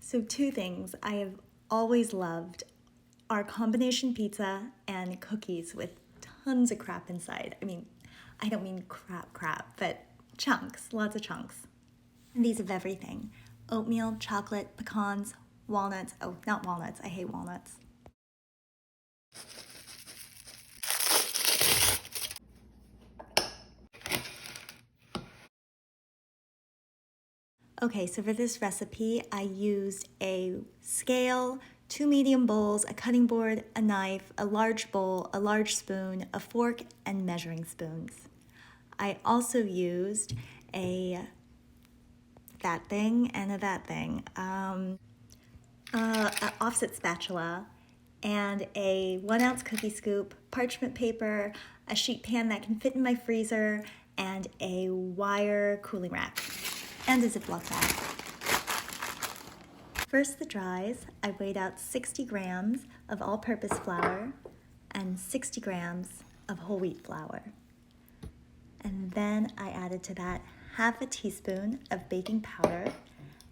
So two things I have always loved are combination pizza and cookies with tons of crap inside. I mean, I don't mean crap, but chunks, lots of chunks. And these have everything: oatmeal, chocolate, pecans, walnuts. Oh, not walnuts, I hate walnuts. Okay, so for this recipe, I used a scale, 2 medium bowls, a cutting board, a knife, a large bowl, a large spoon, a fork, and measuring spoons. I also used a that thing and a that thing, an offset spatula, and a 1 ounce cookie scoop, parchment paper, a sheet pan that can fit in my freezer, and a wire cooling rack, and a Ziploc bag. First, the dries. I weighed out 60 grams of all-purpose flour and 60 grams of whole wheat flour. And then I added to that half a teaspoon of baking powder,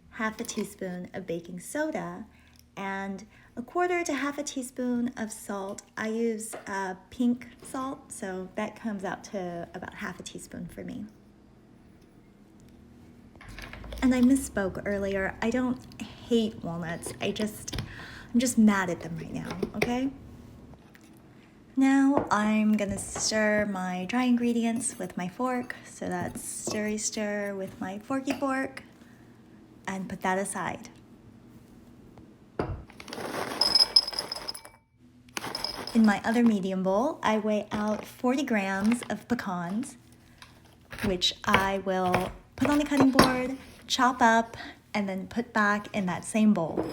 half a teaspoon of baking soda, and a quarter to half a teaspoon of salt. I use pink salt, so that comes out to about half a teaspoon for me. And I misspoke earlier. I don't hate walnuts. I'm just mad at them right now, okay? Now I'm gonna stir my dry ingredients with my fork. So that's stir with my forky fork, and put that aside. In my other medium bowl, I weigh out 40 grams of pecans, which I will put on the cutting board, chop up, and then put back in that same bowl.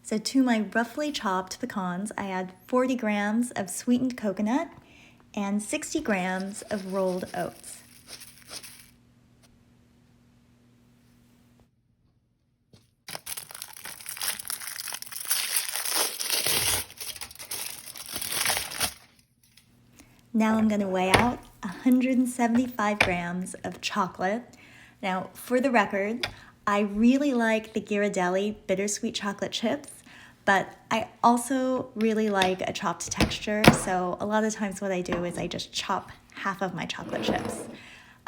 So to my roughly chopped pecans, I add 40 grams of sweetened coconut and 60 grams of rolled oats. Now I'm going to weigh out 175 grams of chocolate. Now, for the record, I really like the Ghirardelli bittersweet chocolate chips, but I also really like a chopped texture, so a lot of times what I do is I just chop half of my chocolate chips.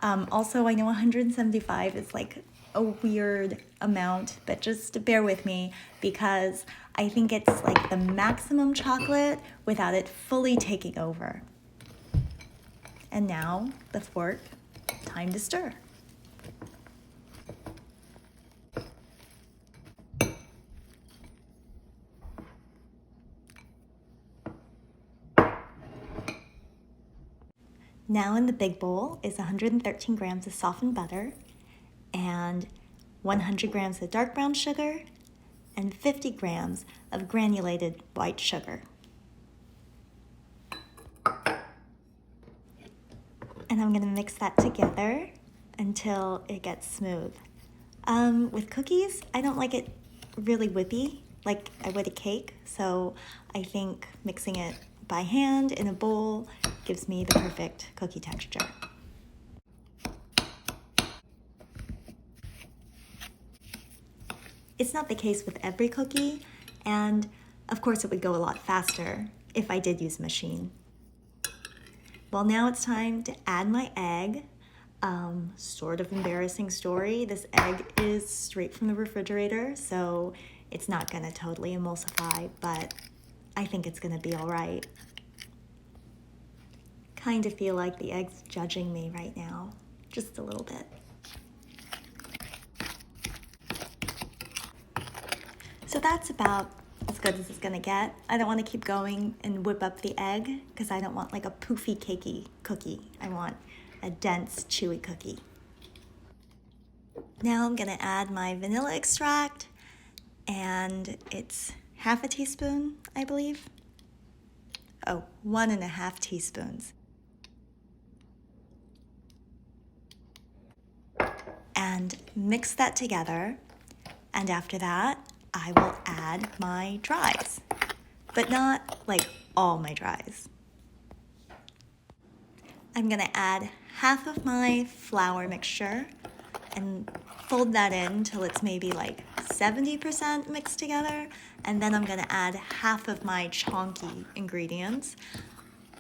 Also, I know 175 is like a weird amount, but just bear with me because I think it's like the maximum chocolate without it fully taking over. And now, the fork, time to stir. Now in the big bowl is 113 grams of softened butter and 100 grams of dark brown sugar and 50 grams of granulated white sugar. And I'm gonna mix that together until it gets smooth. With cookies, I don't like it really whippy like I would a cake, so I think mixing it by hand in a bowl gives me the perfect cookie texture. It's not the case with every cookie, and of course it would go a lot faster if I did use a machine. Well, now it's time to add my egg. Sort of embarrassing story. This egg is straight from the refrigerator, so it's not gonna totally emulsify, but I think it's gonna be all right. Kind of feel like the egg's judging me right now, just a little bit. So that's about as good as it's gonna get. I don't want to keep going and whip up the egg because I don't want like a poofy cakey cookie. I want a dense, chewy cookie. Now I'm gonna add my vanilla extract, and it's half a teaspoon, I believe. Oh, 1.5 teaspoons. And mix that together, and after that, I will add my dries, but not like all my dries. I'm gonna add half of my flour mixture and fold that in till it's maybe like 70% mixed together. And then I'm gonna add half of my chonky ingredients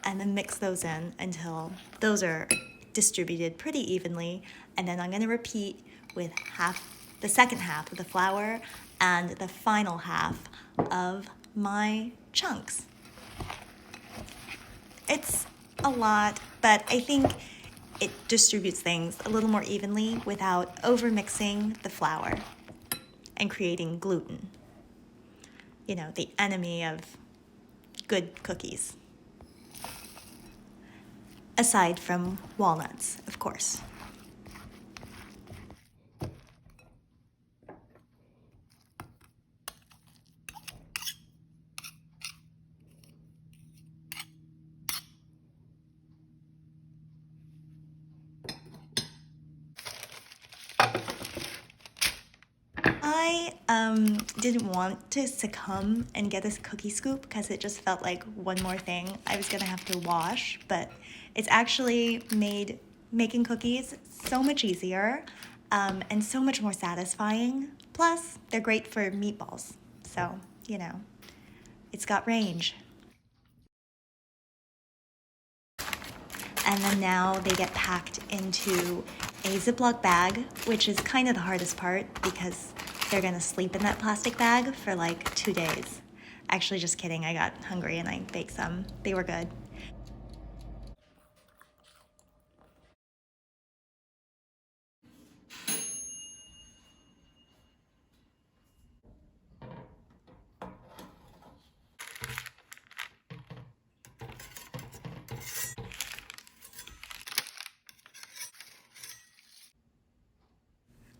and then mix those in until those are distributed pretty evenly. And then I'm gonna repeat with the second half of the flour and the final half of my chunks. It's a lot, but I think it distributes things a little more evenly without overmixing the flour and creating gluten. You know, the enemy of good cookies. Aside from walnuts, of course. I didn't want to succumb and get this cookie scoop because it just felt like one more thing I was gonna have to wash, but it's actually made making cookies so much easier and so much more satisfying. Plus, they're great for meatballs, so, you know, it's got range. And then now they get packed into a Ziploc bag, which is kind of the hardest part because they're gonna sleep in that plastic bag for like 2 days. Actually, just kidding, I got hungry and I baked some. They were good.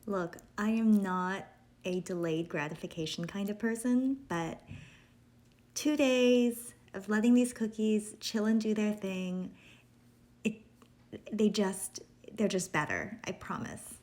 Look, I am not a delayed gratification kind of person, but 2 days of letting these cookies chill and do their thing, it, they're just better, I promise.